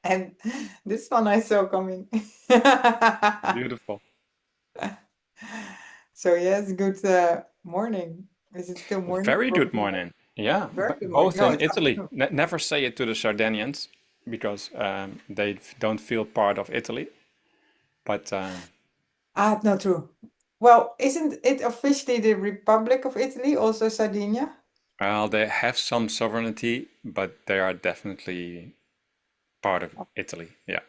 And this one I saw coming. Beautiful. So yes, good morning. Is it still morning? Very good morning. Yeah, Very good morning. both No, in it's Italy. afternoon. Never say it to the Sardinians because they don't feel part of Italy. But Ah, not true. Well, isn't it officially the Republic of Italy, also Sardinia? well, they have some sovereignty, but they are definitely part of Italy. Yeah.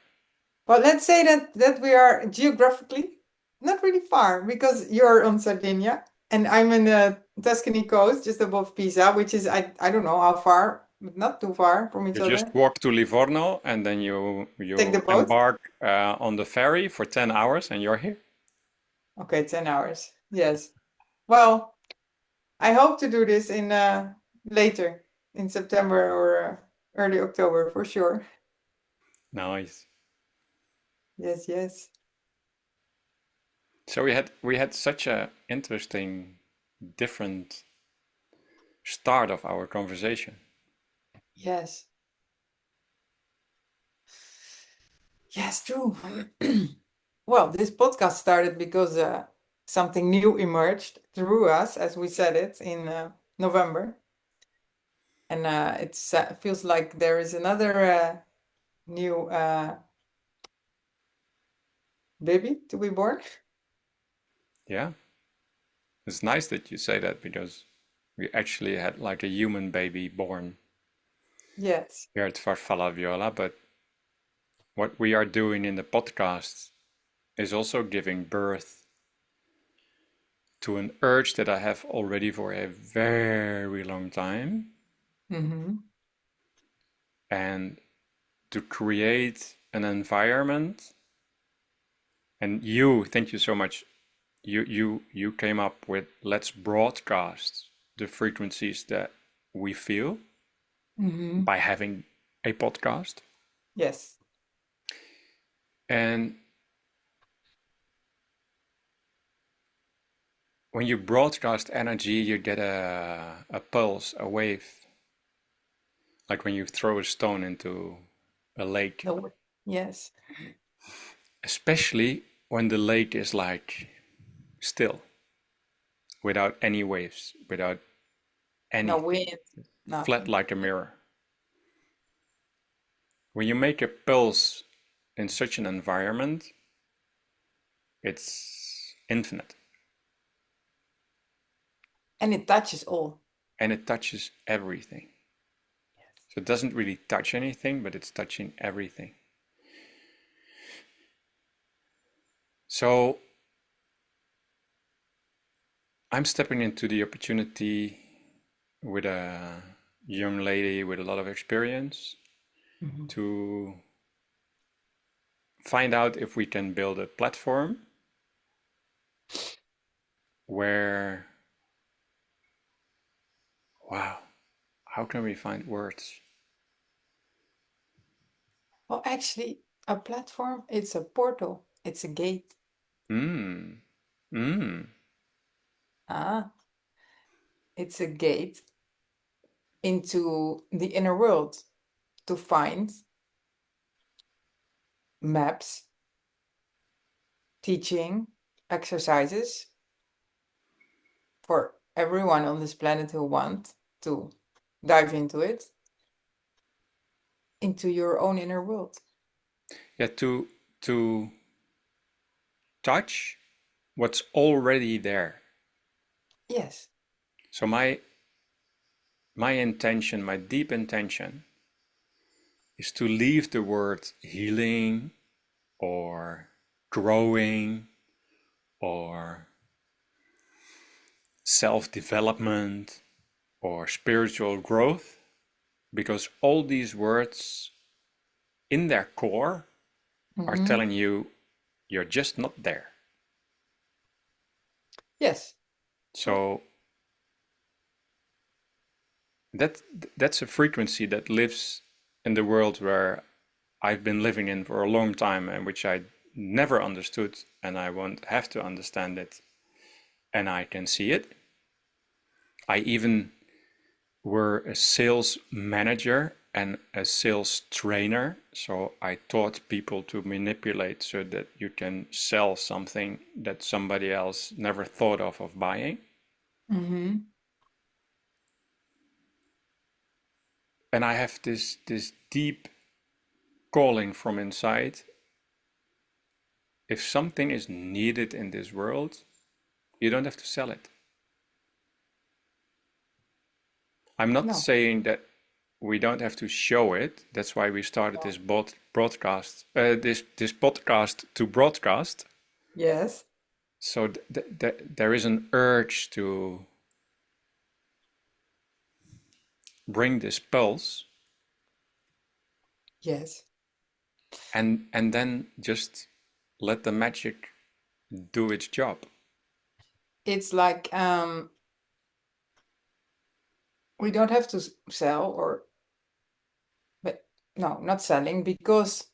Well, let's say that we are geographically not really far because you're on Sardinia and I'm in the Tuscany coast, just above Pisa, which is I don't know how far, but not too far from each You just other. walk to Livorno and then Take the you boat. embark on the ferry for 10 hours and you're here. Okay, 10 hours. Yes. Well, I hope to do this in later in September or early October for sure. Nice. Yes, yes. So we had such a interesting, different start of our conversation. Yes. Yes, true. Well, this podcast started because something new emerged through us, as we said it in November. And it feels like there is another new baby to be born. Yeah. It's nice that you say that because we actually had like a human baby born Yes. here at 𝗕𝗏 𝗙𝗲𝗾𝗏𝗾, but what we are doing in the podcast is also giving birth to an urge that I have already for a very long time, Mm-hmm. and to create an environment. And thank you so much. You came up with let's broadcast the frequencies that we feel Mm-hmm. by having a podcast. Yes. And when you broadcast energy, you get a pulse, a wave, like when you throw a stone into a lake, No. Yes. especially when the lake is like still, without any waves, without No anything, wind. flat Nothing. like a mirror. When you make a pulse in such an environment, it's infinite And it touches all. and it touches everything. So it doesn't really touch anything, but it's touching everything. So I'm stepping into the opportunity with a young lady with a lot of experience Mm-hmm. to find out if we can build a platform where, wow, how can we find words? Well, actually, a platform, it's a portal, it's a gate. Mm, mm, Ah, it's a gate into the inner world to find maps, teaching, exercises for everyone on this planet who want to dive into it, into your own inner world. yeah, to touch what's already there. Yes. So my intention, my deep intention, is to leave the word healing or growing or self-development or spiritual growth, because all these words in their core are Mm-hmm. telling you you're just not there. Yes. So that that's a frequency that lives in the world where I've been living in for a long time and which I never understood, and I won't have to understand it, and I can see it. I even were a sales manager and a sales trainer, So I taught people to manipulate so that you can sell something that somebody else never thought of buying. Mm-hmm. And I have this deep calling from inside. If something is needed in this world, you don't have to sell it. I'm not No. saying that we don't have to show it. That's why we started this broadcast, this podcast to broadcast. Yes. So there is an urge to bring this pulse, Yes. and then just let the magic do its job. It's like we don't have to sell but no, not selling, because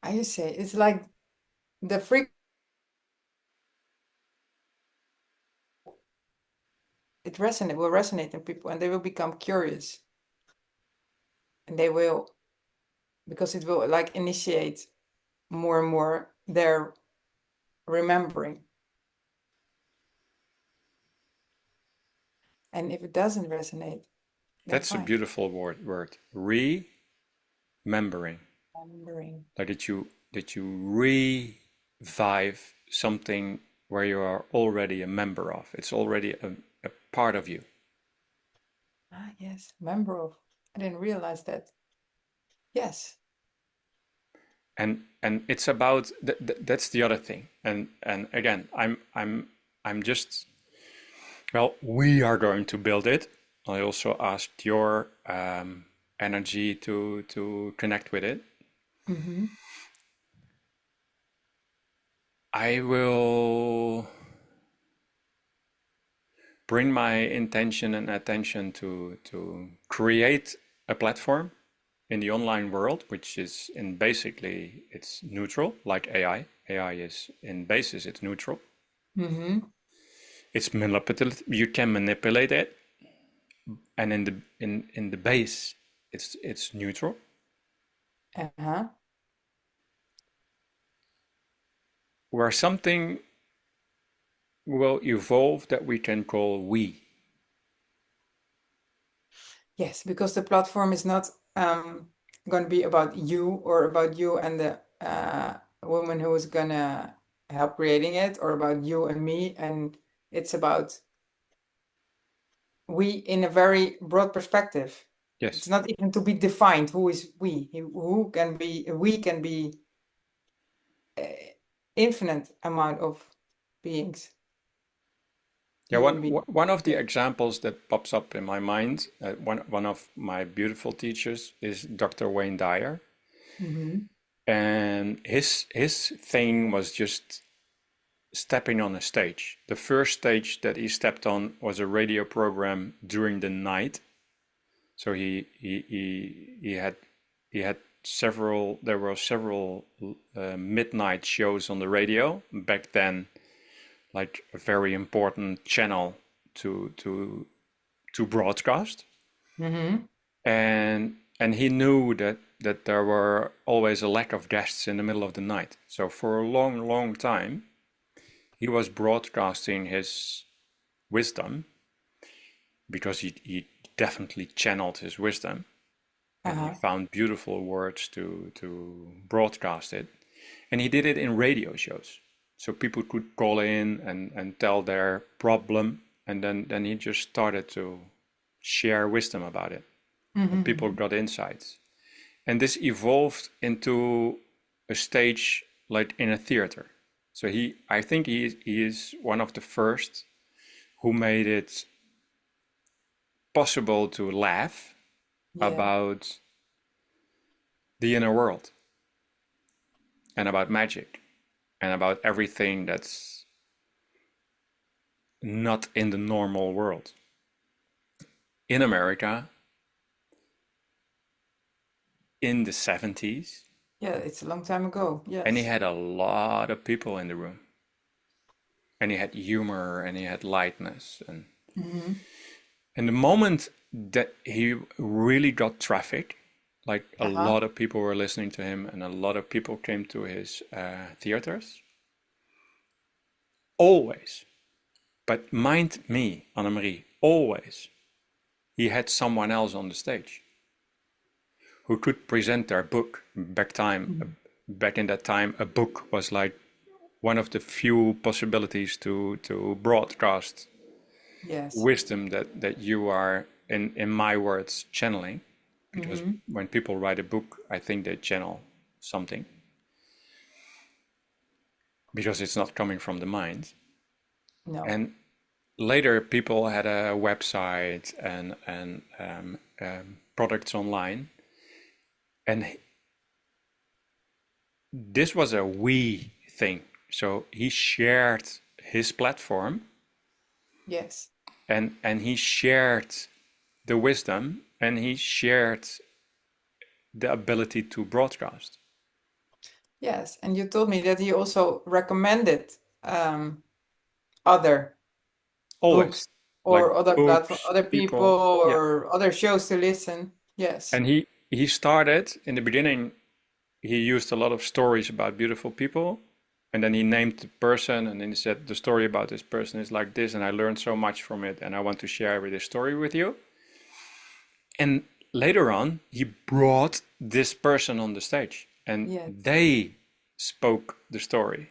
I say it's like the freak will resonate in people, and they will become curious, and they will, because it will like initiate more and more their remembering. And if it doesn't resonate, then That's a fine. beautiful word. Remembering. Remembering. Like that you revive something where you are already a member of. It's already a part of you. Ah, yes, member of. I didn't realize that. Yes. And it's about that's the other thing. And again, I'm just, well, we are going to build it. I also asked your energy to connect with it. Mm-hmm. I will bring my intention and attention to create a platform in the online world, which is in basically it's neutral, like AI. AI is in basis, it's neutral. Mm-hmm. It's manipulative. You can manipulate it, and in the base, it's neutral. Uh-huh. Where something will evolve that we can call we. Yes, because the platform is not going to be about you or about you and the woman who is gonna help creating it, or about you and me, and it's about we in a very broad perspective. Yes. It's not even to be defined who is we. Who can be, we can be infinite amount of beings, Yeah, human beings. one of the Yeah. examples that pops up in my mind, one of my beautiful teachers is Dr. Wayne Dyer, Mm-hmm. and his thing was just stepping on a stage. The first stage that he stepped on was a radio program during the night. So he had several. There were several midnight shows on the radio back then, like a very important channel to broadcast. Mm-hmm. And he knew that there were always a lack of guests in the middle of the night. So for a long time, he was broadcasting his wisdom, because he definitely channeled his wisdom, and he Uh-huh. found beautiful words to broadcast it. And he did it in radio shows. So people could call in and tell their problem, and then he just started to share wisdom about it. And people Mm-hmm. got insights. And this evolved into a stage like in a theater. So I think he is one of the first who made it possible to laugh Yeah. about the inner world and about magic and about everything that's not in the normal world. In America, in the 70s, Yeah, it's a long time ago. and he Yes. had a lot of people in the room, and he had humor and he had lightness, Mm-hmm. and the moment that he really got traffic, Like a Uh-huh. lot of people were listening to him, and a lot of people came to his theaters. Always. But mind me, Annemarie, always he had someone else on the stage who could present their book. Mhm. Back in that time, a book was like one of the few possibilities to broadcast Yes. wisdom that you are, in my words, channeling. Because Mm-hmm. when people write a book, I think they channel something because it's not coming from the mind. No. And later, people had a website and products online, and this was a we thing. So he shared his platform, Yes. and he shared the wisdom, and he shared the ability to broadcast. Yes. And you told me that he also recommended um, other Always, books like or other platform, books, other people people, yeah. or other shows to listen. Yes. And he started in the beginning. He used a lot of stories about beautiful people, and then he named the person, and then he said the story about this person is like this, and I learned so much from it, and I want to share this story with you. And later on, he brought this person on the stage, and Yes. they spoke the story.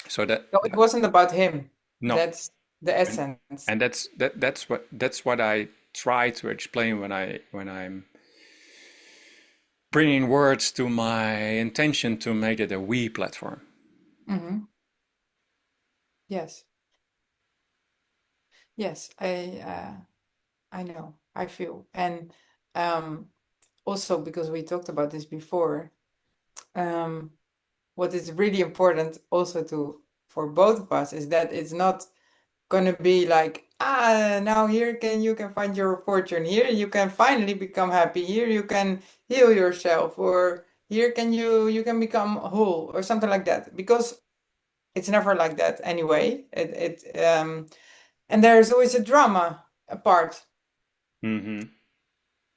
So So it wasn't about him. no, That's the and, essence. and that's what I try to explain when I'm bringing words to my intention to make it a we platform. Mm-hmm. Yes. Yes. I know. I feel. And um, also because we talked about this before, um, what is really important also to for both of us is that it's not gonna be like, now here you can find your fortune, here you can finally become happy, here you can heal yourself, or here you can become whole or something like that, because it's never like that anyway. And there's always a drama a part Mm-hmm.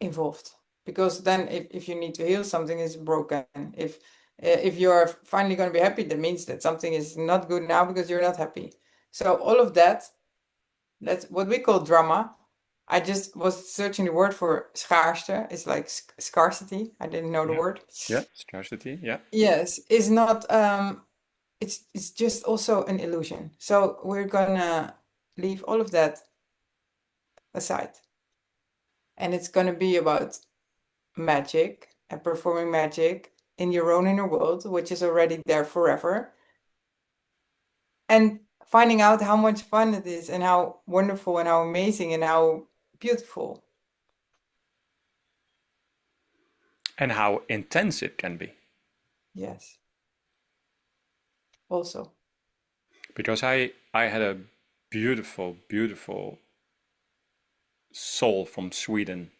involved, because then if you need to heal, something is broken. If you're finally going to be happy, that means that something is not good now because you're not happy. So all of that, that's what we call drama. I just was searching the word for schaarste. It's like scarcity. I didn't know the Yeah, word. yeah, scarcity. Yeah, Yes, is not it's just also an illusion. So we're gonna leave all of that aside. And it's gonna be about magic and performing magic in your own inner world, which is already there forever, and finding out how much fun it is and how wonderful and how amazing and how beautiful. and how intense it can be. Yes, also. Because I had a beautiful, beautiful soul from Sweden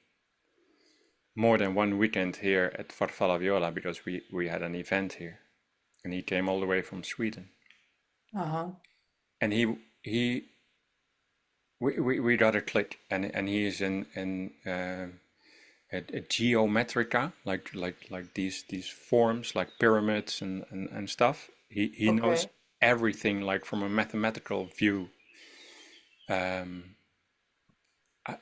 more than one weekend here at 𝗕𝗏𝗏𝗃𝗏𝗃 because we had an event here, and he came all the way from Sweden, Uh-huh. and he we got a click, and he is in a geometrica, like these forms like pyramids and stuff. He knows Okay. everything like from a mathematical view, um,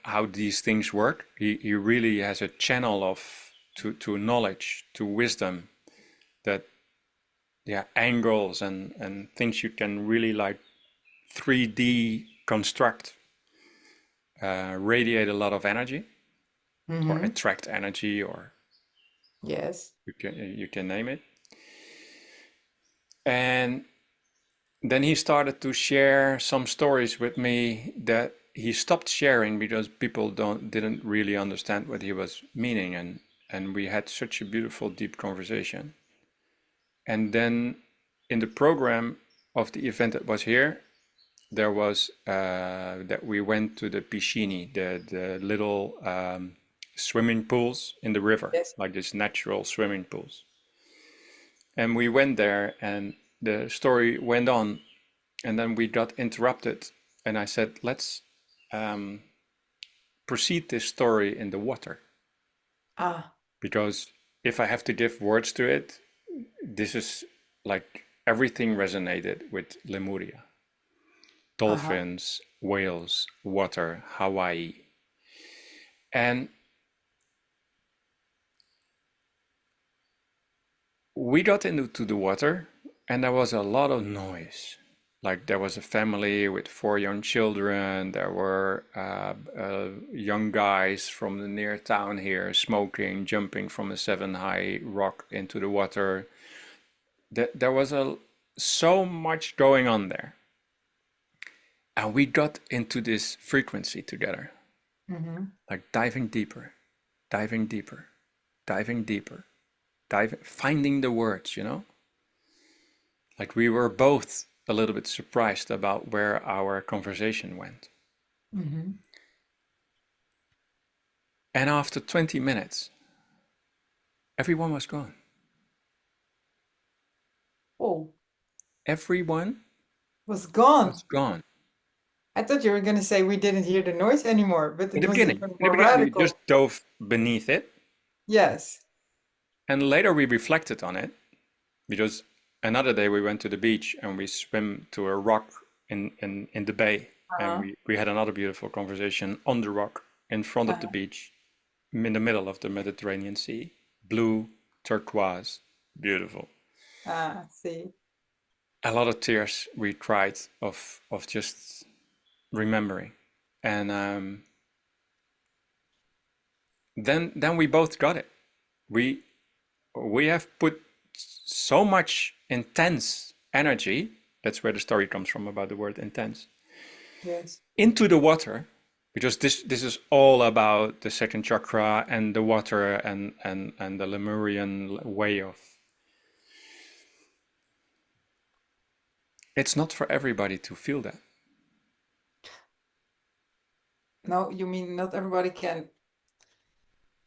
how these things work. He really has a channel of to knowledge, to wisdom, that yeah, angles and things you can really like 3D construct, radiate a lot of energy or Mm-hmm. attract energy, or Yes. you can name it. And then he started to share some stories with me that he stopped sharing because people didn't really understand what he was meaning, and we had such a beautiful deep conversation. And then in the program of the event that was here, there was that we went to the piscini, the little swimming pools in the river, Yes. like these natural swimming pools. And we went there, and the story went on, and then we got interrupted, and I said, let's um, proceed this story in the water. Ah, because if I have to give words to it, this is like everything resonated with Lemuria. uh-huh. Dolphins, whales, water, Hawaii. And we got into the water and there was a lot of noise. Like there was a family with 4 young children. There were young guys from the near town here smoking, jumping from a 7 high rock into the water. There was so much going on there. And we got into this frequency together, Mm-hmm. like diving deeper, diving deeper, diving deeper, finding the words, you know? Like we were both a little bit surprised about where our conversation went. Mm-hmm. And after 20 minutes, everyone was gone. Oh, Everyone was gone. was gone. I thought you were going to say we didn't hear the noise anymore, but In it the was beginning, even in the more beginning, we just radical. dove beneath it. Yes. And later we reflected on it because another day we went to the beach and we swim to a rock in the bay. And Uh-huh. we had another beautiful conversation on the rock in front of the Uh-huh. beach in the middle of the Mediterranean Sea. Blue, turquoise, beautiful. Ah, see. A lot of tears we cried of just remembering. And then we both got it. We we have put so much intense energy, that's where the story comes from about the word intense, Yes. into the water, because this is all about the second chakra and the water and the Lemurian way of. It's not for everybody to feel that. No, you mean not everybody can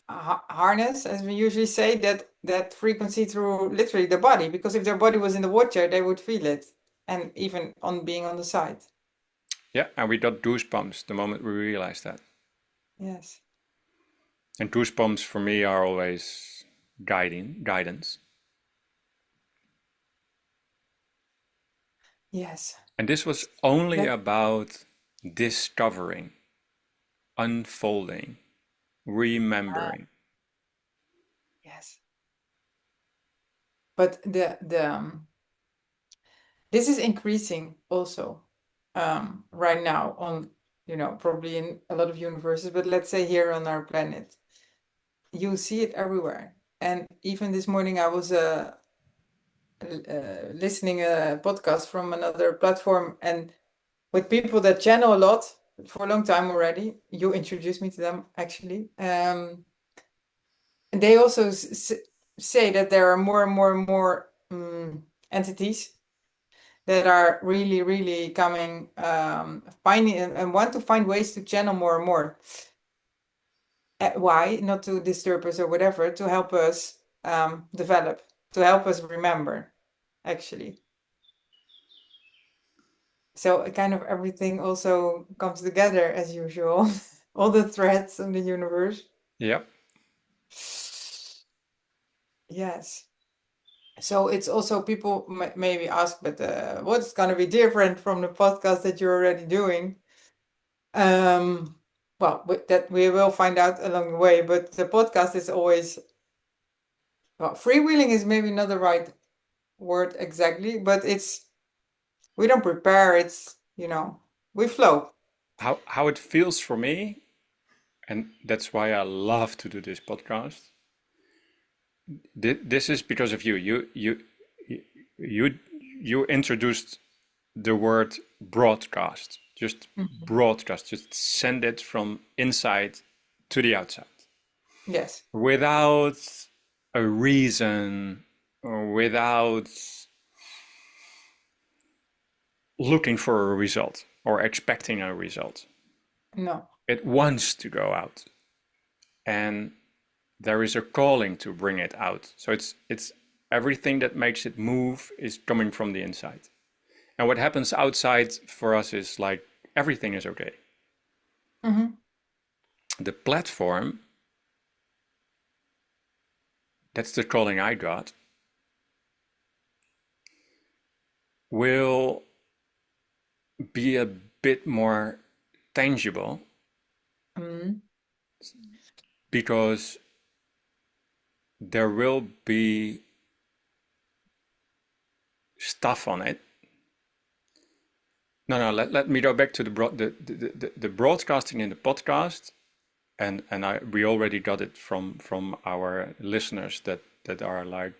harness, as we usually say, that frequency through literally the body, because if their body was in the water, they would feel it, and even on being on the side. Yeah, and we got goosebumps the moment we realized that. Yes. And goosebumps for me are always guidance. Yes. And this was only That, about discovering, unfolding, remembering. yes. But this is increasing also right now on, probably in a lot of universes, but let's say here on our planet, you see it everywhere. And even this morning, I was listening a podcast from another platform, and with people that channel a lot for a long time already. You introduced me to them actually. And they also say that there are more and more and more entities that are really, really coming, finding and want to find ways to channel more and more. Why? Not to disturb us or whatever, to help us develop, to help us remember, actually. So kind of everything also comes together as usual. All the threads in the universe. Yep. Yes. So it's also people maybe ask, but what's going to be different from the podcast that you're already doing? Um, well, that we will find out along the way, but the podcast is always, well, freewheeling is maybe not the right word exactly, but we don't prepare, we flow. How it feels for me, and that's why I love to do this podcast. This is because of you. You introduced the word broadcast. Just Mhm. broadcast. Just send it from inside to the outside Yes. without a reason or without looking for a result or expecting a result. No. It wants to go out, and there is a calling to bring it out. So it's everything that makes it move is coming from the inside. And what happens outside for us is like everything is okay. Hmm. The platform that's the calling I got, will be a bit more tangible Mm, because there will be stuff on it. No, let me go back to the broadcasting in the podcast, and we already got it from our listeners that are like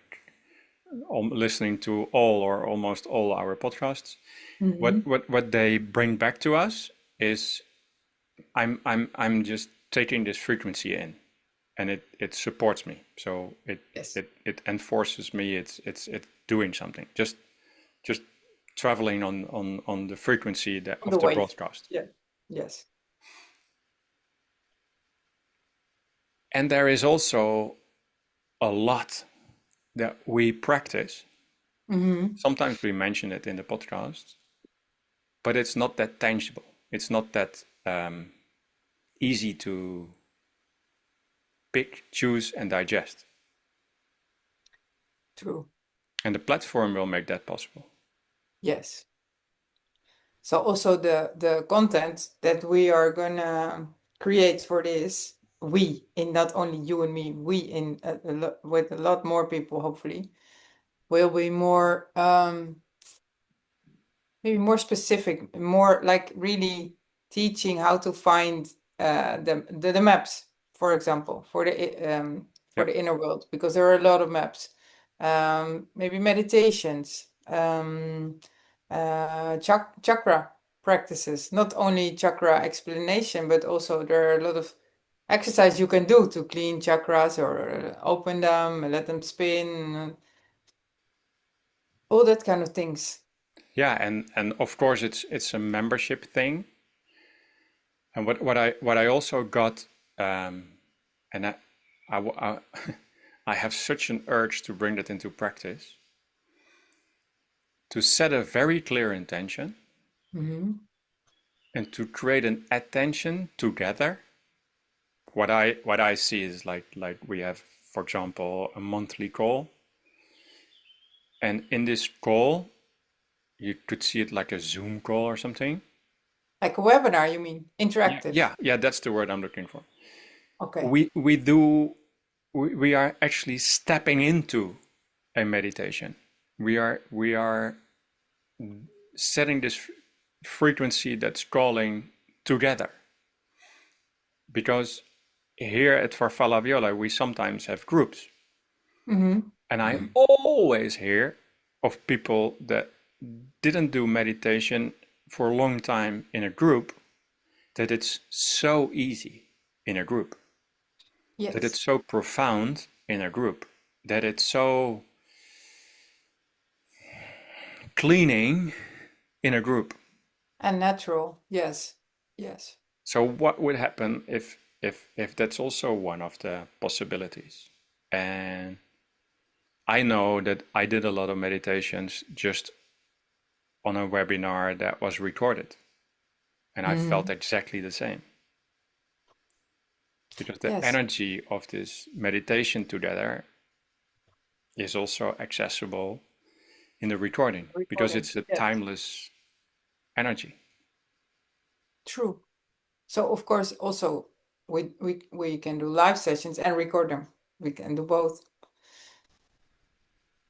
listening to all or almost all our podcasts. mhm. What they bring back to us is I'm just taking this frequency in, and it supports me. So Yes. it enforces me. It's doing something. Just traveling on the frequency On of the the wave. broadcast. Yeah. Yes. And there is also a lot that we practice. Hmm. Sometimes we mention it in the podcast, but it's not that tangible. It's not that easy to pick, choose, and digest. True. And the platform will make that possible. Yes. So also the content that we are gonna create for this, we, in not only you and me, we in with a lot more people, hopefully, will be more maybe more specific, more like really teaching how to find the maps, for example, for Yep. the inner world, because there are a lot of maps. Maybe meditations, chakra practices, not only chakra explanation, but also there are a lot of exercise you can do to clean chakras or open them, let them spin, all that kind of things. Yeah, and of course it's a membership thing. And what I also got, and I I have such an urge to bring that into practice, to set a very clear intention Hmm. and to create an attention together. What I see is like we have, for example, a monthly call, and in this call you could see it like a Zoom call or something. Like a webinar, you mean? Yeah, Interactive. yeah, that's the word I'm looking for. Okay. We are actually stepping into a meditation. We are setting this frequency that's calling together, because here at Farfalla Viola we sometimes have groups, Hmm. and I always hear of people that didn't do meditation for a long time in a group, that it's so easy in a group, that Yes. it's so profound in a group, that it's so cleaning in a group. And natural. Yes. Yes. So what would happen if that's also one of the possibilities? And I know that I did a lot of meditations just on a webinar that was recorded, and I felt Hmm. exactly the same, because the Yes. energy of this meditation together is also accessible in the recording, because Recording. it's a Yes. timeless energy. True. So of course also we can do live sessions and record them. We can do both.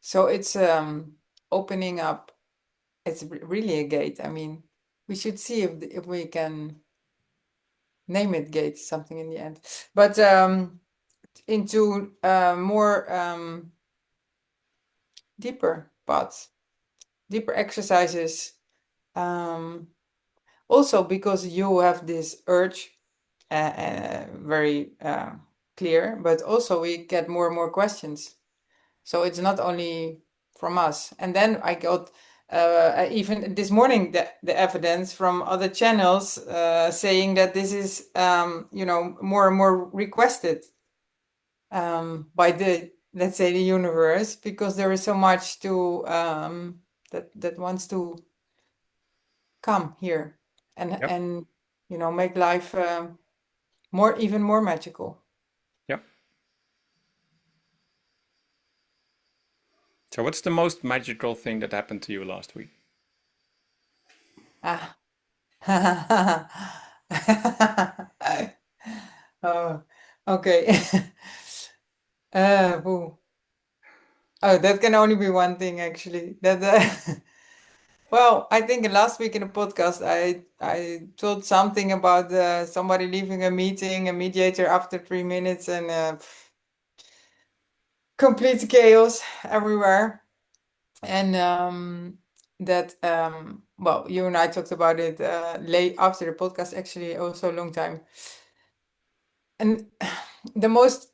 So it's opening up. It's really a gate. I mean, we should see if we can name it gate something in the end. But into more deeper paths, deeper exercises. Um, Also because you have this urge, very clear, but also we get more and more questions. So it's not only from us. And then I got even this morning the evidence from other channels saying that this is more and more requested by the, let's say, the universe, because there is so much to that wants to come here and Yep, make life more even more magical. yep. So what's the most magical thing that happened to you last week? Ah. Oh, okay. Ooh. Oh, that can only be one thing actually. That well, I think last week in the podcast I told something about somebody leaving a meeting, a mediator after 3 minutes, and complete chaos everywhere. And that well, you and I talked about it late after the podcast, actually, also a long time. And the most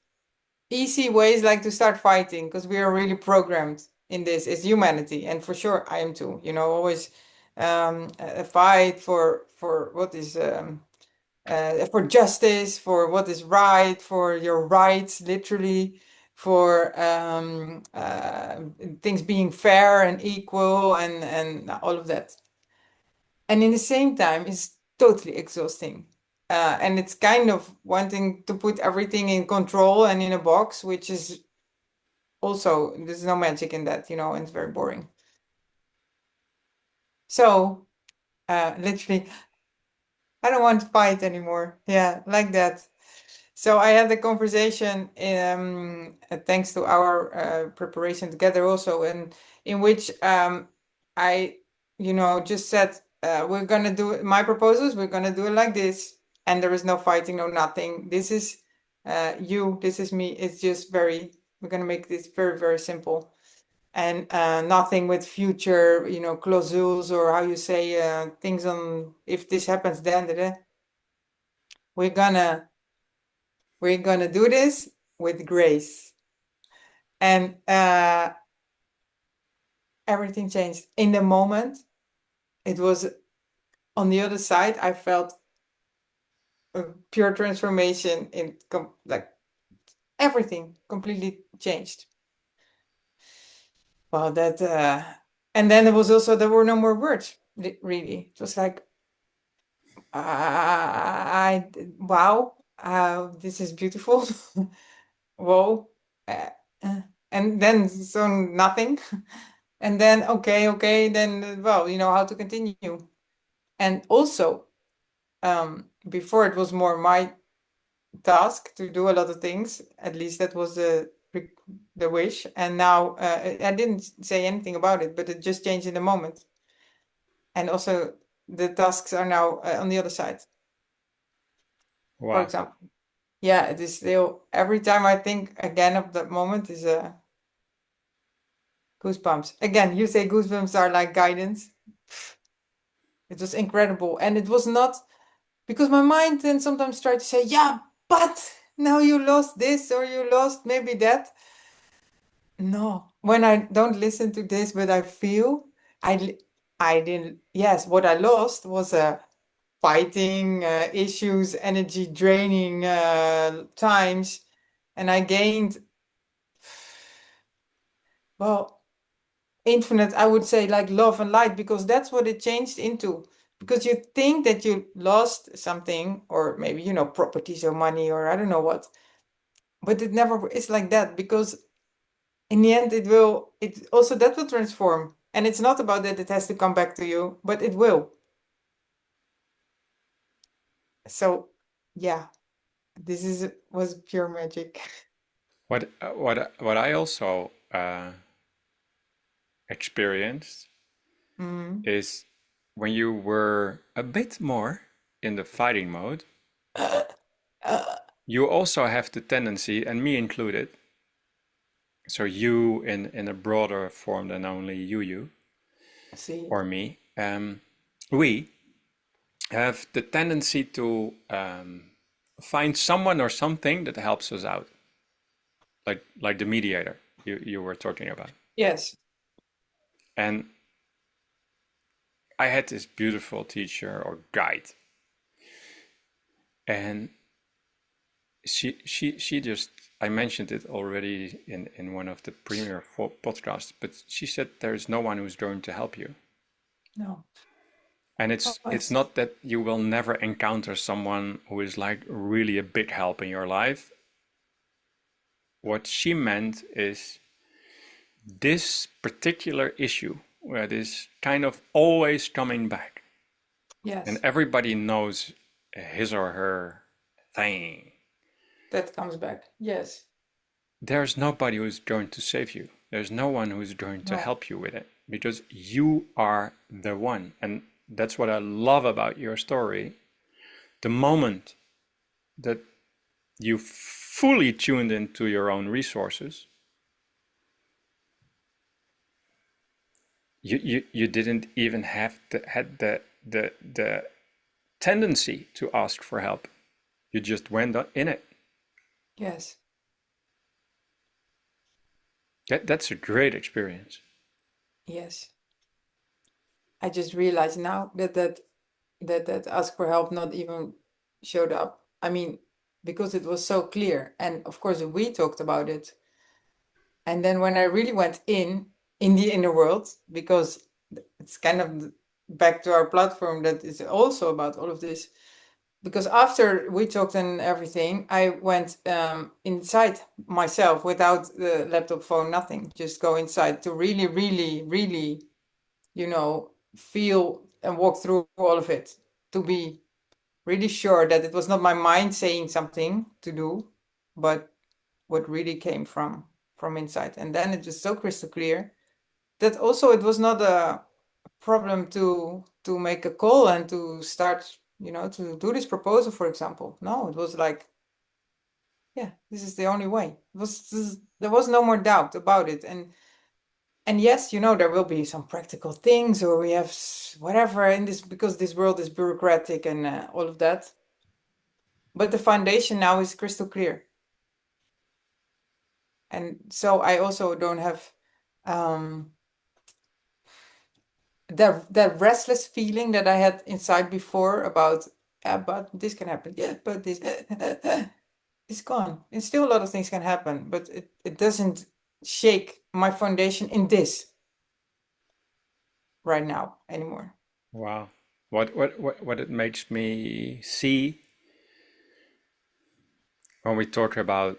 easy ways like to start fighting, because we are really programmed in this, is humanity, and for sure I am too. Always a fight for what is for justice, for what is right, for your rights, literally, for things being fair and equal, and all of that. And in the same time, it's totally exhausting. And it's kind of wanting to put everything in control and in a box, which is also, there's no magic in that, and it's very boring. So, literally, I don't want to fight anymore. Yeah, like that. So I had a conversation, thanks to our preparation together also, and in which I, just said, we're gonna do my proposals, we're gonna do it like this, and there is no fighting, no nothing. This is you, this is me. It's just we're gonna make this very, very simple, and nothing with future, clauses, or how you say, things on if this happens, then, we're gonna we're gonna do this with grace. And everything changed in the moment. It was on the other side. I felt a pure transformation like everything completely changed. Well, and then there were no more words, really. It was like, wow, this is beautiful. Whoa. Uh, and then so nothing. And then, okay, then, well, how to continue. And also, before it was more my task to do a lot of things. At least that was the wish. And now I didn't say anything about it, but it just changed in the moment. And also, the tasks are now on the other side, for Wow. example. Yeah, it is still, every time I think again of that moment, is goosebumps. Again, you say goosebumps are like guidance. It was incredible. And it was not because my mind then sometimes tried to say, yeah, but now you lost this, or you lost maybe that. No, when I don't listen to this, but I feel, I didn't. Yes, what I lost was fighting issues, energy draining times, and I gained, well, infinite. I would say, like, love and light, because that's what it changed into. Because you think that you lost something, or maybe, properties or money, or I don't know what, but it never is like that, because in the end it also, that will transform, and it's not about that it has to come back to you, but it will. So yeah, was pure magic. What I also experienced Mm. is when you were a bit more in the fighting mode, Uh, uh, you also have the tendency, and me included, so you in a broader form than only you see. or me, we have the tendency to find someone or something that helps us out, like the mediator you were talking about. Yes. And I had this beautiful teacher or guide, and she just, I mentioned it already in one of the premier podcasts, but she said there is no one who's going to help you. No. And Oh, it's not that you will never encounter someone who is like really a big help in your life. What she meant is this particular issue where it is kind of always coming back and Yes, everybody knows his or her thing, that comes back. Yes. there's nobody who's going to save you. There's no one who's going to No. help you with it because you are the one. And that's what I love about your story. The moment that you fully tuned into your own resources, you didn't even have the tendency to ask for help. You just went in it. Yes. That's a great experience. Yes. I just realized now that ask for help not even showed up. I mean, because it was so clear. And of course, we talked about it. And then when I really went in the inner world, because it's kind of back to our platform that is also about all of this. Because after we talked and everything, I went inside myself without the laptop, phone, nothing. Just go inside to really, really, really, feel and walk through all of it, to be really sure that it was not my mind saying something to do, but what really came from inside. And then it was so crystal clear that also it was not a problem to make a call and to start, to do this proposal, for example. No, it was like, yeah, this is the only way. There was no more doubt about it. And yes, there will be some practical things, or we have whatever in this, because this world is bureaucratic and all of that. But the foundation now is crystal clear. And so I also don't have that restless feeling that I had inside before about, but this can happen. Yeah, but this it's gone. And still a lot of things can happen, but it doesn't shake my foundation in this right now anymore. Wow. What it makes me see when we talk about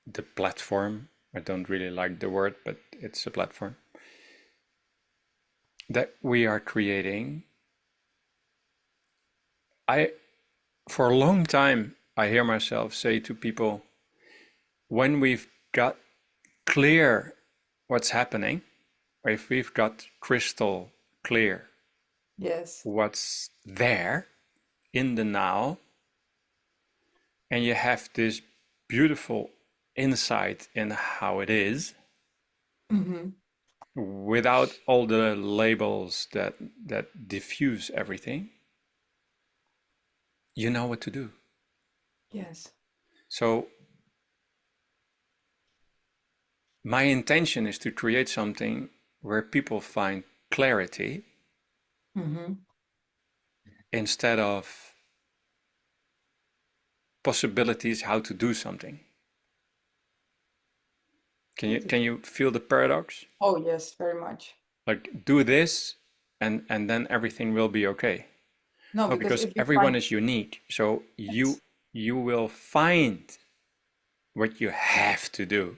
the platform, I don't really like the word, but it's a platform that we are creating. I, for a long time, I hear myself say to people, when we've got clear what's happening, or if we've got crystal clear Yes. what's there in the now, and you have this beautiful insight in how it is, Mm-hmm. without all the labels that diffuse everything, you know what to do. Yes. So my intention is to create something where people find clarity Mm-hmm. instead of possibilities how to do something. Can you feel the paradox? Oh, yes, very much. Like do this and then everything will be okay. No, No, because because if you everyone find, is unique. So yes, you will find what you have to do.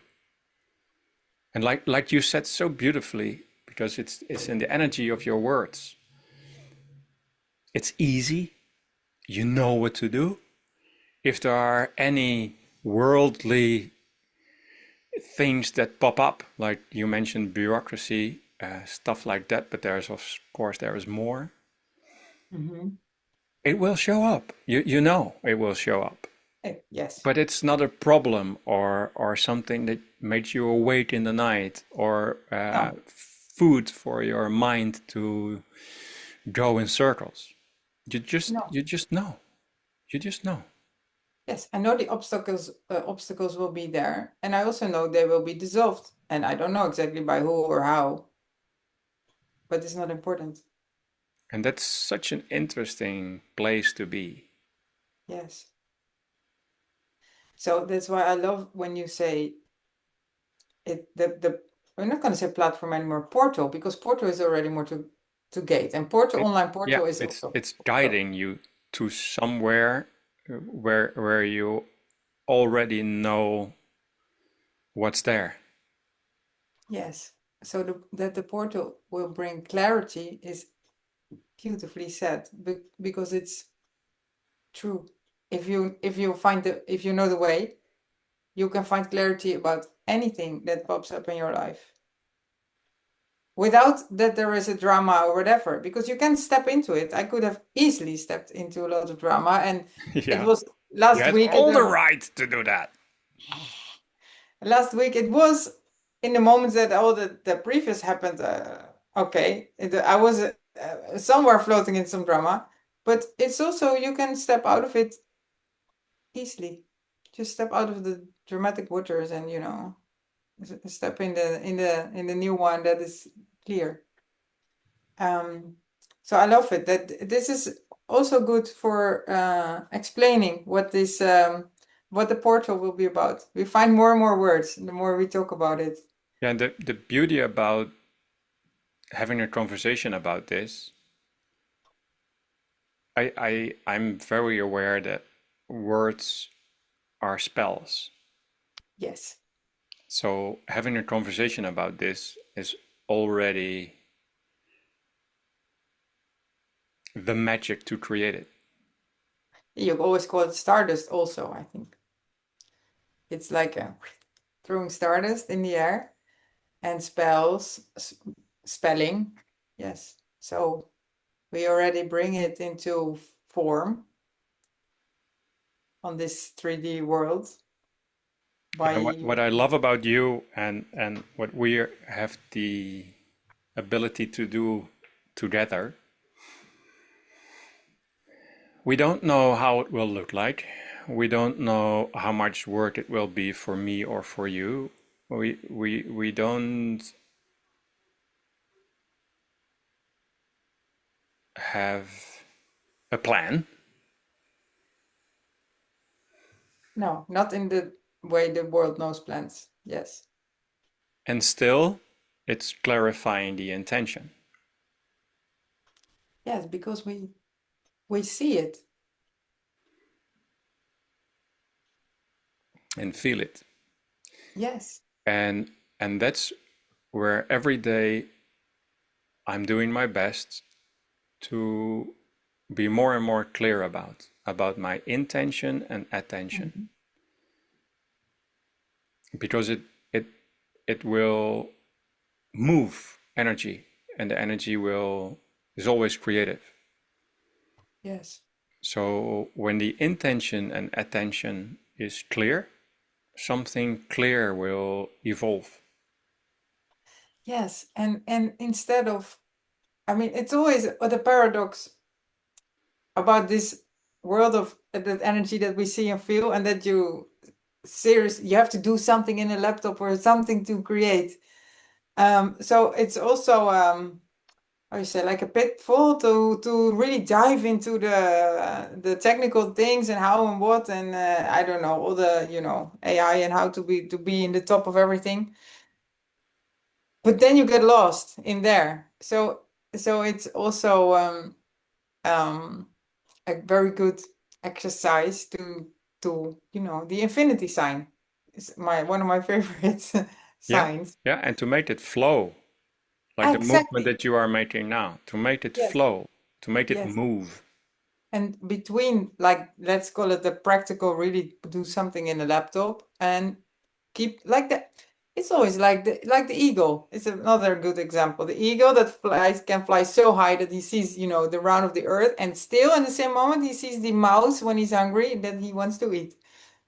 And like you said so beautifully, because it's in the energy of your words. It's easy. You know what to do. If there are any worldly things that pop up, like you mentioned bureaucracy, stuff like that, but there's of course there is more. mm-hmm. It will show up. You know it will show up. Yes, But it's not a problem or something that makes you awake in the night or no, food for your mind to go in circles. no. You just know. You just know. Yes, I know the obstacles will be there, and I also know they will be dissolved, and I don't know exactly by who or how, but it's not important. And that's such an interesting place to be. Yes. So that's why I love when you say it, the I'm not going to say platform anymore, portal, because portal is already more to gate, and portal, It, online yeah, portal is also it's portal. guiding you to somewhere where you already know what's there. Yes. So that the portal will bring clarity is beautifully said, because it's true. If you know the way, you can find clarity about anything that pops up in your life without that there is a drama or whatever, because you can step into it. I could have easily stepped into a lot of drama, and it Yeah. was You last had week. all the right to do that. Last week it was in the moments that all the previous happened. Okay, I was somewhere floating in some drama, but it's also you can step out of it easily. Just step out of the dramatic waters and step in the new one that is clear. So I love it that this is also good for explaining what the portal will be about. We find more and more words the more we talk about it. Yeah, and the beauty about having a conversation about this, I'm very aware that words are spells. Yes. So having a conversation about this is already the magic to create it. You always call it stardust also, I think. It's like throwing stardust in the air and spelling. Yes. So we already bring it into form on this 3D world And by what I love about you and what we have the ability to do together, we don't know how it will look like. We don't know how much work it will be for me or for you. We don't have a plan. no, not in the way the world knows plans. Yes. And still, it's clarifying the intention Yes, because we see it. and feel it. Yes. And and that's where every day I'm doing my best to be more and more clear about my intention and attention, Mhm. because it it will move energy, and the energy will is always creative. Yes. So when the intention and attention is clear, something clear will evolve. Yes. And instead of, I mean, it's always the paradox about this world of that energy that we see and feel, and that you have to do something in a laptop or something to create. So it's also how you say, like a pitfall to really dive into the technical things and how and what, and I don't know, all the AI and how to be in the top of everything. But then you get lost in there. So it's also um a very good exercise to the infinity sign. It's one of my favorite Yeah, signs. yeah, and to make it flow, like the movement Exactly. that you are making now, to make it Yes. flow, to make it Yes. move. And between, like, let's call it the practical, really do something in the laptop and keep like that. It's always like the eagle. It's another good example. The eagle that can fly so high that he sees, the round of the earth, and still in the same moment he sees the mouse when he's hungry that he wants to eat,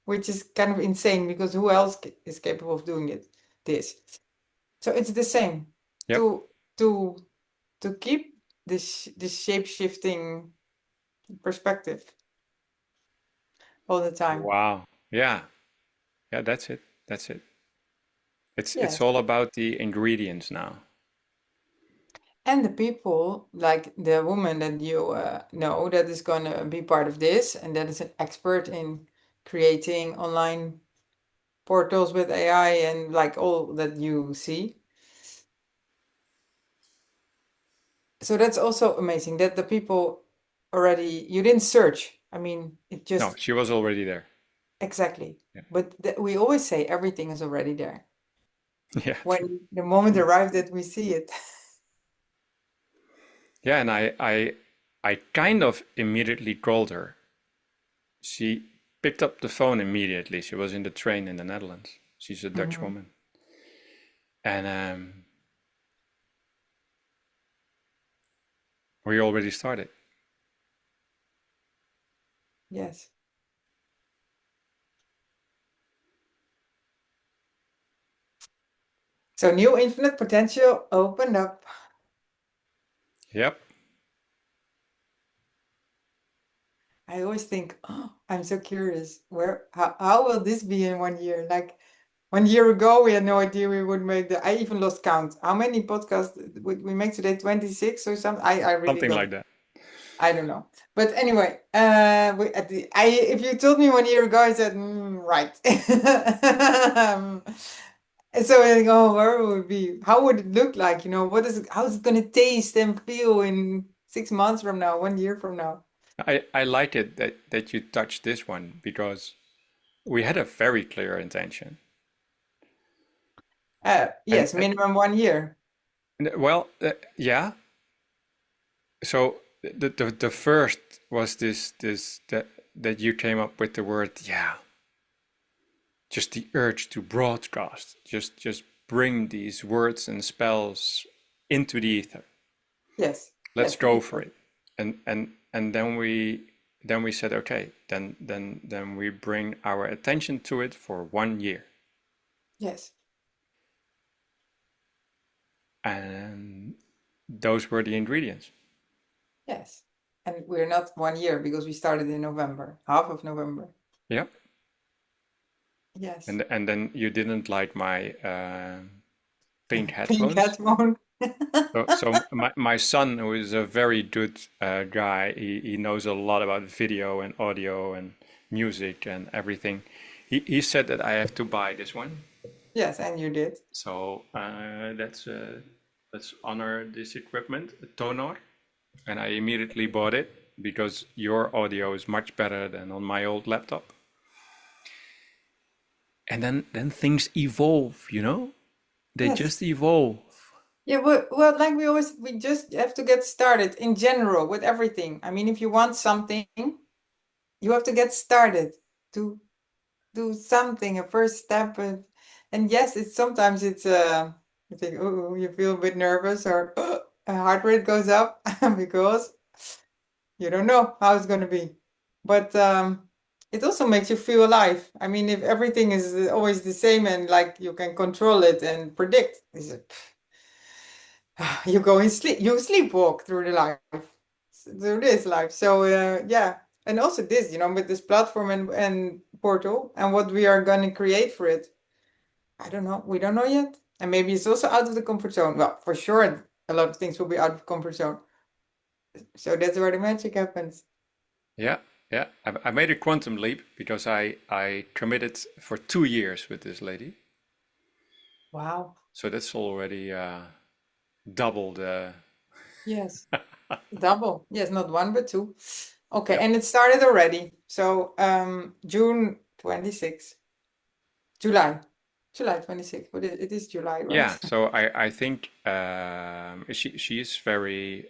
which is kind of insane because who else is capable of doing it? This. So it's the same. Yep. To to to keep this shape shifting perspective all the time. Wow. Yeah. Yeah, that's it. That's it. It's Yes. all about the ingredients now. And the people, like the woman that you know that is going to be part of this, and that is an expert in creating online portals with AI and like all that you see. So that's also amazing that the people already, you didn't search. I mean, it No, just she was already there. exactly. Yeah. But we always say everything is already there. Yeah, true. when the moment arrived that we see it. Yeah, and I kind of immediately called her. She picked up the phone immediately. She was in the train in the Netherlands. She's a Dutch Mhm. woman. And we already started. Yes. So new infinite potential opened up. Yep. I always think, oh, I'm so curious. How will this be in 1 year? Like 1 year ago, we had no idea we would make I even lost count. How many podcasts would we make today? 26 or something? I really Something don't, like that. I don't know. But anyway, if you told me 1 year ago, I said, right. And so I think, oh, where would it be? How would it look like? How's it gonna taste and feel in 6 months from now, 1 year from now? I like it that you touched this one because we had a very clear intention. Yes, minimum 1 year. Well, yeah. So the first was this that you came up with the word, yeah, just the urge to broadcast, just bring these words and spells into the ether. Yes, Let's yes, go for it. And then we said, okay, then we bring our attention to it for 1 year. yes, And those were the ingredients. yes. And we're not 1 year because we started in November, half of November. Yeah. Yes. And then you didn't like my pink Pink headphones. headphone. So my son, who is a very good guy, he knows a lot about video and audio and music and everything. He said that I have to buy this one. Yes, and you did. So let's honor this equipment, Tonor. And I immediately bought it because your audio is much better than on my old laptop. And then things evolve, They Yes. just evolve. Yeah, well, like we just have to get started in general with everything. I mean, if you want something, you have to get started to do something, a first step. And yes, you think, oh, you feel a bit nervous or a heart rate goes up because you don't know how it's going to be. But it also makes you feel alive. I mean, if everything is always the same and like you can control it and predict, you go in sleep, you sleepwalk through the life, through this life. So yeah, and also this, with this platform and portal and what we are going to create for it. I don't know. We don't know yet. And maybe it's also out of the comfort zone. Well, for sure, a lot of things will be out of comfort zone. So that's where the magic happens. Yeah, yeah. I made a quantum leap because I committed for 2 years with this lady. Wow. So that's already double the. Yes. Double. Yes, not one, but two. Okay, Yep. and it started already. So June 26th. July. July 26th. But it is July, right? Yeah. So I think she is very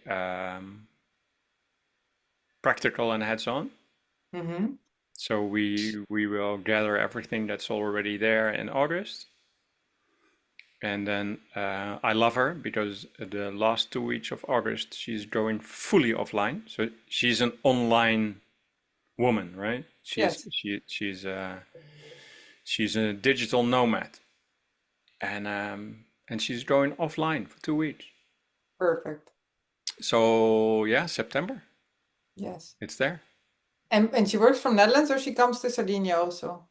practical and hands-on. Mm-hmm. So we will gather everything that's already there in August. And then I love her because the last 2 weeks of August she's going fully offline. So she's an online woman, right? She's Yes. she she's a digital nomad, and she's going offline for 2 weeks. Perfect. So yeah, September, Yes. it's there. And she works from Netherlands or she comes to Sardinia also?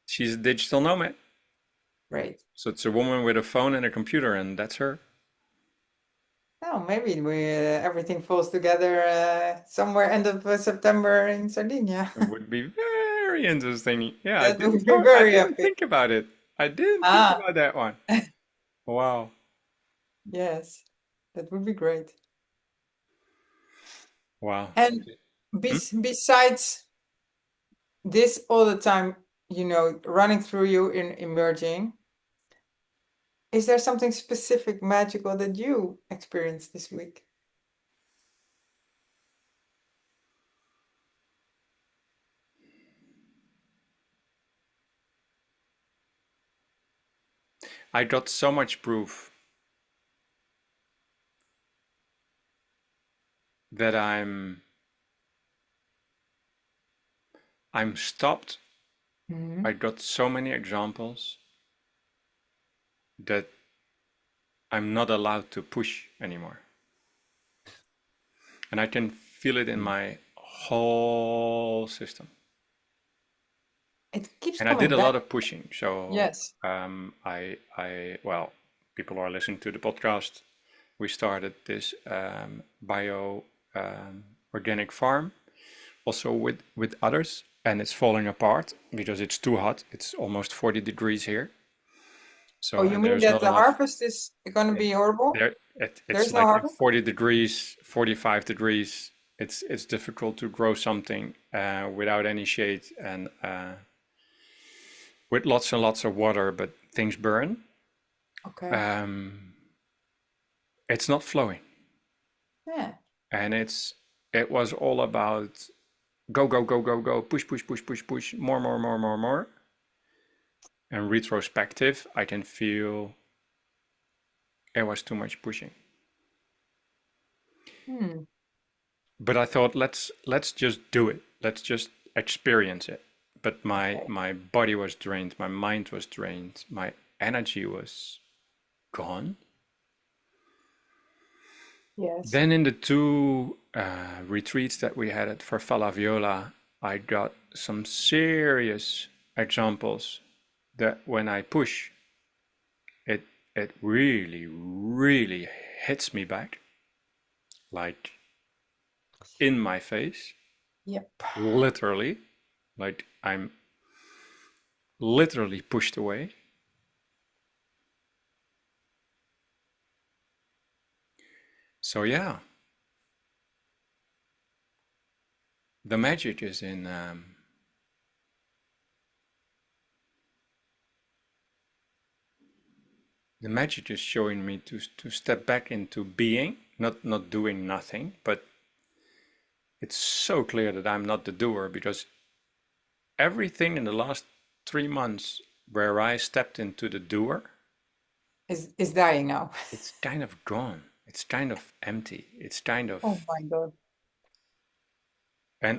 She's a digital nomad. Great. So it's a woman with a phone and a computer, and that's her. Oh, maybe everything falls together somewhere end of September in Sardinia. It would be very interesting. Yeah, That would be I very didn't epic. think about it. I didn't think Ah, about that one. Wow. yes, that would be great. Wow. And Hmm? besides this all the time, running through you in emerging, Is there something specific magical that you experienced this week? I got so much proof that I'm stopped. Hmm. I got so many examples that I'm not allowed to push anymore. And I can feel it in my whole system. It keeps And I did coming a lot back. of pushing. So Yes. well, people are listening to the podcast. We started this bio organic farm also with others, and it's falling apart because it's too hot. It's almost 40 degrees here. Oh, So, you and mean there's that not the enough. harvest is going to be horrible? There, it's There's no like at harvest? 40 degrees, 45 degrees. It's difficult to grow something without any shade and with lots and lots of water, but things burn. Okay. Um, it's not flowing, Yeah. and it was all about go go go go go, push push push push push, more more more more more. And retrospective, I can feel it was too much pushing. Hmm. But I thought let's just do it. Let's just experience it. But Okay. my body was drained, my mind was drained, my energy was gone. Yes. Then in the two retreats that we had at 𝗕𝗏 I got some serious examples that when I push, it it really really hits me back, like in my face, Yep. literally, like I'm literally pushed away. So yeah, the magic is in the magic is showing me to step back into being, not doing nothing, but it's so clear that I'm not the doer because everything in the last 3 months where I stepped into the doer, Is dying now. it's kind of gone. It's kind of empty. It's kind of Oh my God.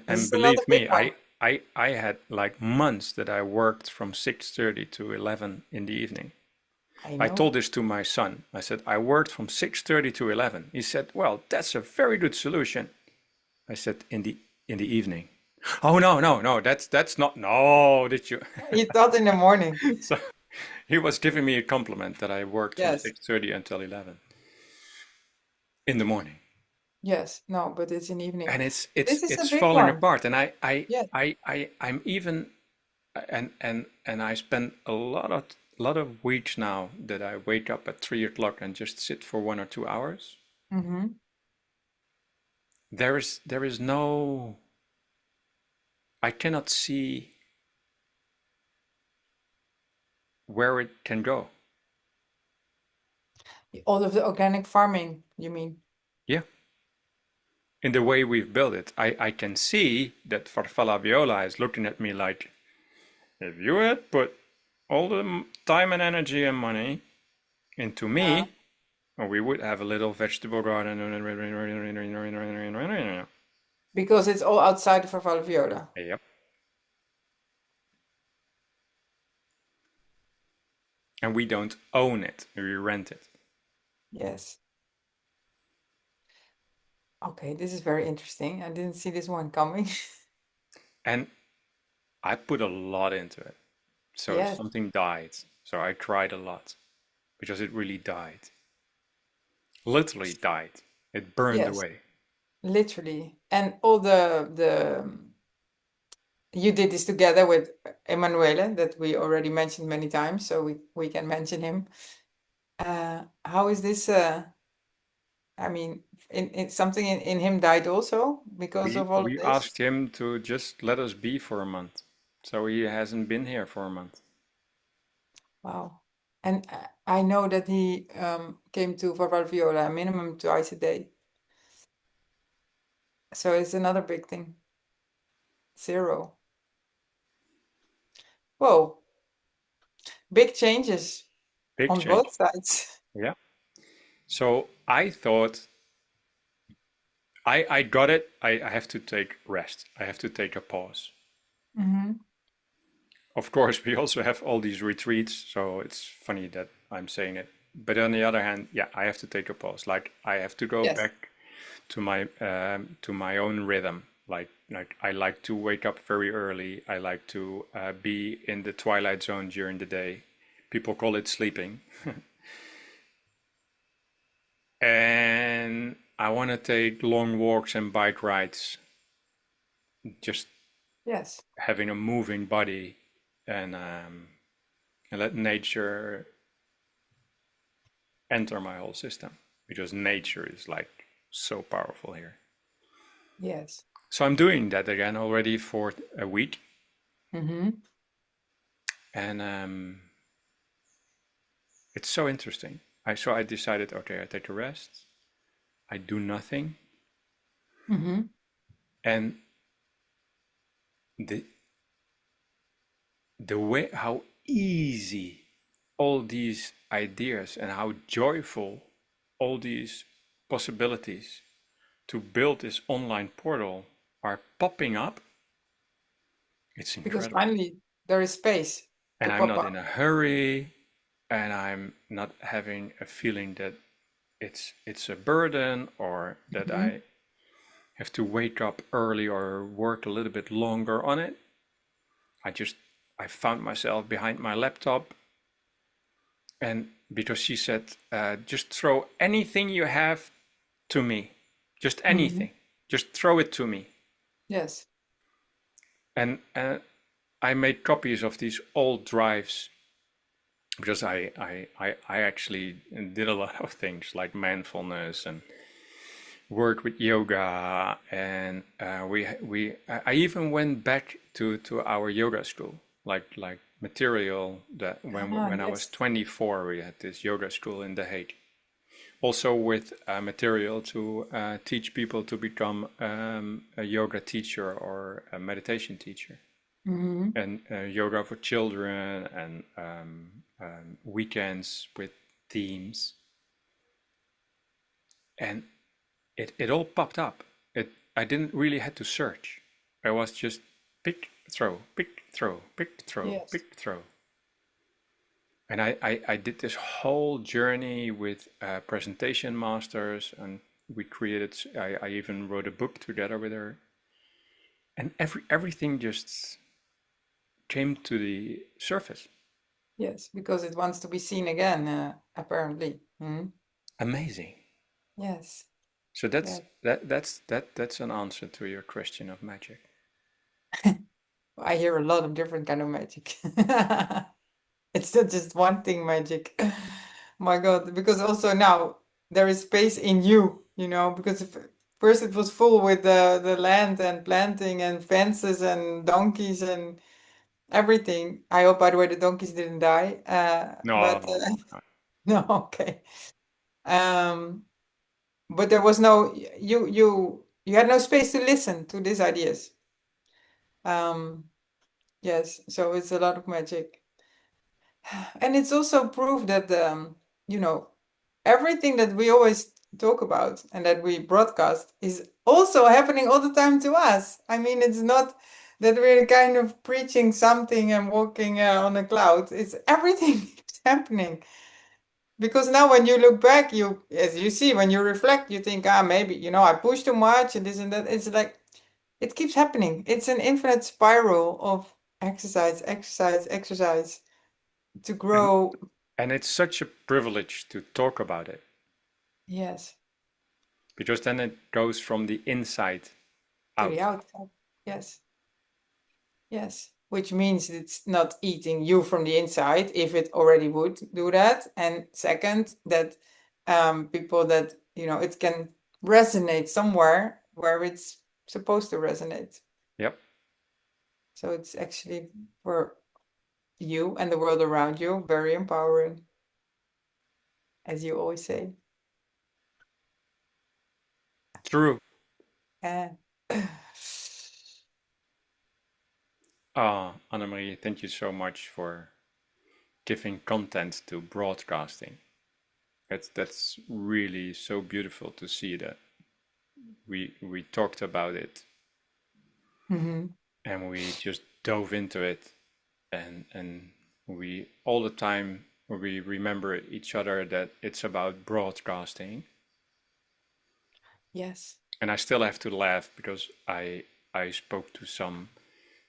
This and is another believe big me, one. I had like months that I worked from 6:30 to 11 in the evening. I I know. told this to my son. I said I worked from 6:30 to 11. He said, "Well, that's a very good solution." I said in the evening. Oh no, no, no, that's not no, did you? You thought in the morning. So he was giving me a compliment that I worked from Yes. 6:30 until 11 in the morning. Yes. No, but it's in evening. And This is a it's big falling one. apart. And Yes. I'm even and I spend a lot of weeks now that I wake up at 3 o'clock and just sit for 1 or 2 hours. Mm-hmm. There is no, I cannot see where it can go. All of the organic farming, you mean? Yeah, in the way we've built it, I can see that 𝗕𝗏 is looking at me like, if you had put all the time and energy and money into Uh, me, we would have a little vegetable garden. because it's all outside of Valviola. Yep. And we don't own it, we rent it. Yes. Okay, this is very interesting. I didn't see this one coming. And I put a lot into it. So Yes. something died. So I cried a lot because it really died. Literally died. It burned Yes. away. Literally. And all you did this together with Emanuele that we already mentioned many times, so we can mention him. How is this I mean in something in him died also because of all of We this? asked him to just let us be for a month. So he hasn't been here for a month. Wow. And I know that he came to 𝗕𝗏𝗏𝗀𝗏 minimum twice a day. So it's another big thing. 0. Whoa, big changes Big on change. both sides. Yeah. So I thought I got it. I have to take rest. I have to take a pause. Mm-hmm. Of course, we also have all these retreats, so it's funny that I'm saying it. But on the other hand, yeah, I have to take a pause. Like I have to go Yes. back to my own rhythm. Like I like to wake up very early. I like to be in the twilight zone during the day. People call it sleeping. And I want to take long walks and bike rides. Just Yes. having a moving body and let nature enter my whole system because nature is like so powerful here. Yes. So I'm doing that again already for a week, Mm-hmm. and it's so interesting. I decided, okay, I take a rest, I do nothing, Mm-hmm. and the the way how easy all these ideas and how joyful all these possibilities to build this online portal are popping up. It's Because incredible. finally there is space to And I'm pop not in up. a hurry, and I'm not having a feeling that it's a burden or that Mm-hmm. I have to wake up early or work a little bit longer on it. I just I found myself behind my laptop, and because she said, just throw anything you have to me, just Mm-hmm. anything, just throw it to me. Yes. And I made copies of these old drives because I actually did a lot of things like mindfulness and work with yoga, and I even went back to our yoga school, like material that Ah, when I was yes. 24, we had this yoga school in The Hague. Also with material to teach people to become a yoga teacher or a meditation teacher, Mm-hmm. and yoga for children, and weekends with themes, and it all popped up. I didn't really had to search. I was just pick, throw, pick, throw, pick, throw, Yes. pick, throw. And I did this whole journey with presentation masters, and we created, I even wrote a book together with her. And everything just came to the surface. Yes. Because it wants to be seen again, apparently. Mm-hmm. Amazing. Yes. So Yes. that's an answer to your question of magic. I hear a lot of different kind of magic. It's not just one thing magic. My God, because also now there is space in you, because if, first it was full with the land and planting and fences and donkeys and everything. I hope, by the way, the donkeys didn't die. But No, no, okay. Um, but there was no you had no space to listen to these ideas. Um, yes, so it's a lot of magic. And it's also proof that you know, everything that we always talk about and that we broadcast is also happening all the time to us. I mean, it's not that we're kind of preaching something and walking on a cloud. It's everything is happening. Because now when you look back, as you see, when you reflect, you think, maybe, I pushed too much and this and that. It's like, it keeps happening. It's an infinite spiral of exercise, exercise, exercise to and grow. and it's such a privilege to talk about it Yes. because then it goes from the inside To the out. outside. Yes. Yes. Which means it's not eating you from the inside, if it already would do that. And second, that people that, it can resonate somewhere where it's supposed to resonate. Yep. So it's actually for you and the world around you very empowering. as you always say. True. Uh, Ah, Annemarie, thank you so much for giving content to broadcasting. That's really so beautiful to see that we talked about it mhm. and we just dove into it, and we all the time we remember each other that it's about broadcasting. Yes. And I still have to laugh because I spoke to some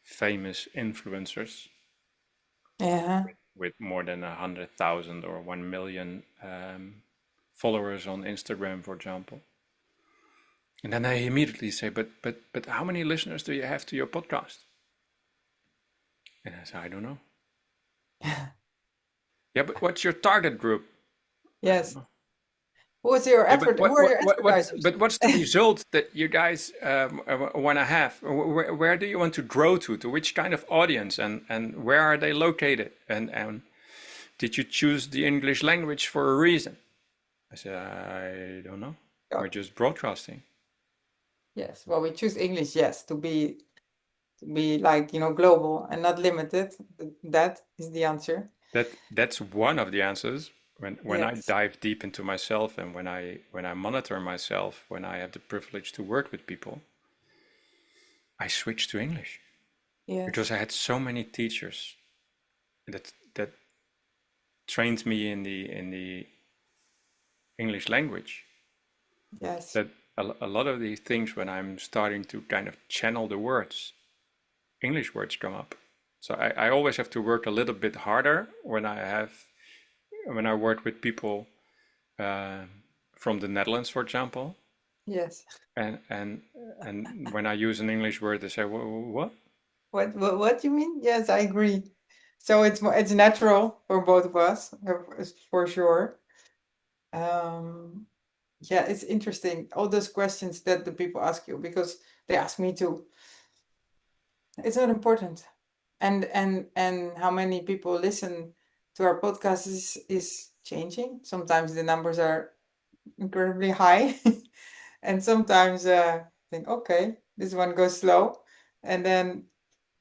famous influencers Yeah. with more than 100,000 or 1 million followers on Instagram, for example. And then they immediately say, but how many listeners do you have to your podcast? And I say, I don't know. Yeah, but what's your target group? I don't Yes. know. Who's your Yeah, but who are your advertisers? what's the result that you guys want to have? Where do you want to grow to which kind of audience, and where are they located? And did you choose the English language for a reason? I said, I don't know. Oh, We're just broadcasting. yes. Well, we choose English, yes, to be like, global and not limited. That is the answer. That's one of the answers. When I Yes. dive deep into myself, and when I monitor myself, when I have the privilege to work with people, I switch to English because Yes. I had so many teachers that trained me in the English language Yes. that a lot of these things, when I'm starting to kind of channel the words, English words come up. So I always have to work a little bit harder when I work with people uh, from the Netherlands, for example, Yes. and when I use an English word, they say, What?" What do you mean? Yes, I agree. So it's natural for both of us, for sure. Um, yeah, it's interesting. All those questions that the people ask you, because they ask me too. It's not important. And how many people listen to our podcast is changing. Sometimes the numbers are incredibly high, and sometimes think, okay, this one goes slow, and then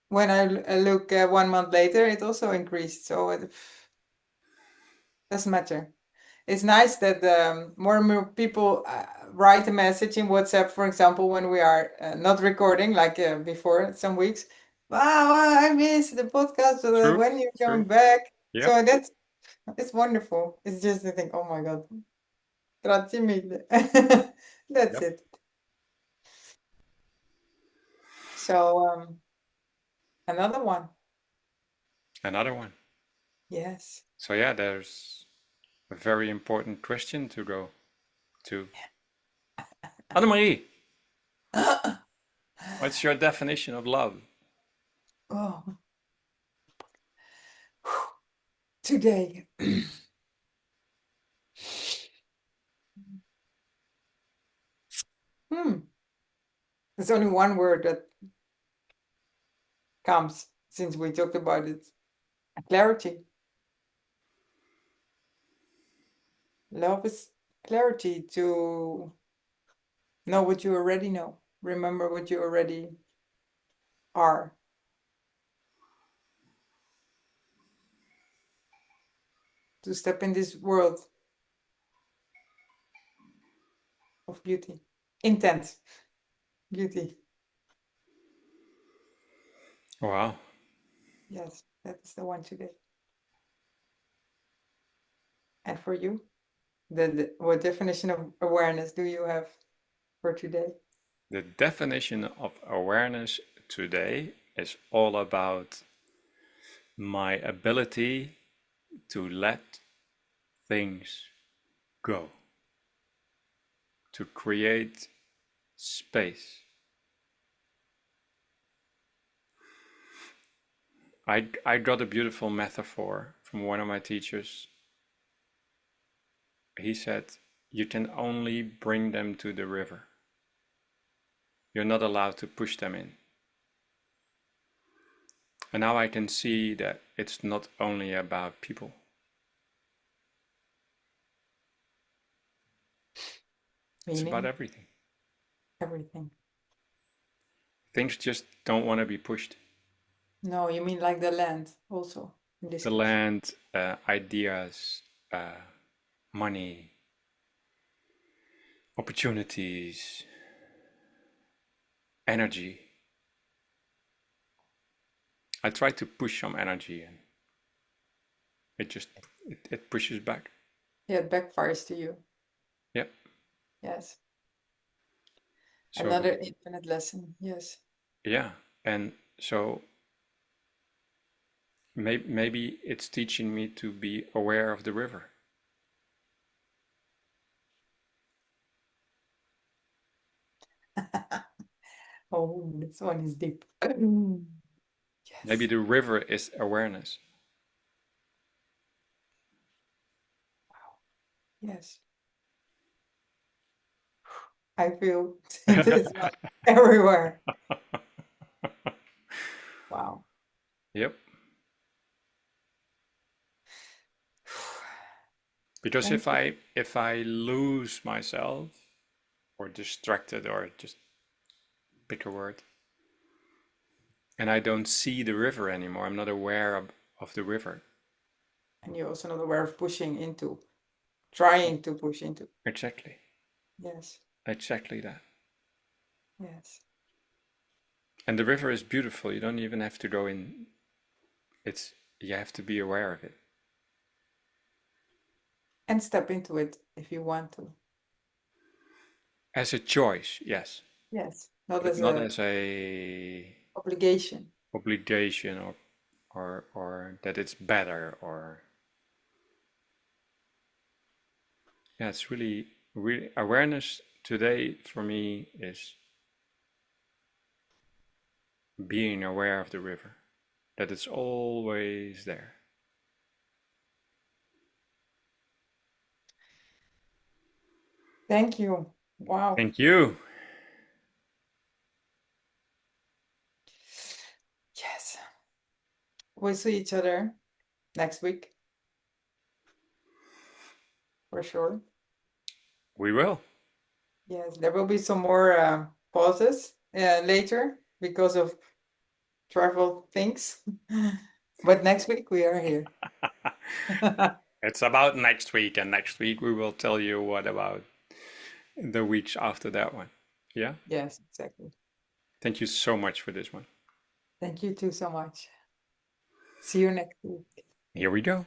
when I look 1 month later, it also increased. So it doesn't matter. It's nice that more and more people write a message in WhatsApp, for example, when we are not recording, like before some weeks. Wow, I missed the podcast. True, When you're coming true. back? Yep, So it's wonderful. It's just to think, oh my God, grazie mille. That's yep. it. So another one. Another one. Yes. So yeah, there's a very important question to go to. Annemarie, what's your definition of love? Oh, today. Hmm. There's only one word that comes since we talked about it. Clarity. Love is clarity, to know what you already know. Remember what you already are. To step in this world of beauty. Intense beauty. Wow, Yes, that is the one today. And for you, what definition of awareness do you have for today? the definition of awareness today is all about my ability to let things go, to create space. I got a beautiful metaphor from one of my teachers. He said, you can only bring them to the river. You're not allowed to push them in. And now I can see that it's not only about people. It's about Meaning everything. everything. Things just don't want to be pushed. No, you mean like the land also in this The case. land, ideas, money, opportunities, energy. I try to push some energy and it just it pushes back. Yeah, it backfires to you. Yep. Yes. So Another infinite lesson. Yes. yeah, and so maybe it's teaching me to be aware of the river. Oh, this one is deep. Maybe Yes. the river is awareness. Yes. I feel this one everywhere. Wow. Yep. Because Thank you. if I lose myself or distracted or just pick a word and I don't see the river anymore, I'm not aware of the river. And you're also not aware of pushing into, trying to push into. Exactly. Yes. Exactly that. Yes. And the river is beautiful. You don't even have to go in. You have to be aware of it. And step into it if you want to. As a choice, yes. Yes. Not But as not a as a obligation. obligation or that it's better or yeah, it's really awareness today for me is being aware of the river, that it's always there. Thank you. Wow. Thank you. Yes. We'll see each other next week for sure. We will. Yes, there will be some more pauses later because of travel things. But next week we are here. It's about next week, and next week we will tell you what about the weeks after that one. Yeah? Yes, exactly. Thank you so much for this one. Thank you too so much. See you next week. Here we go.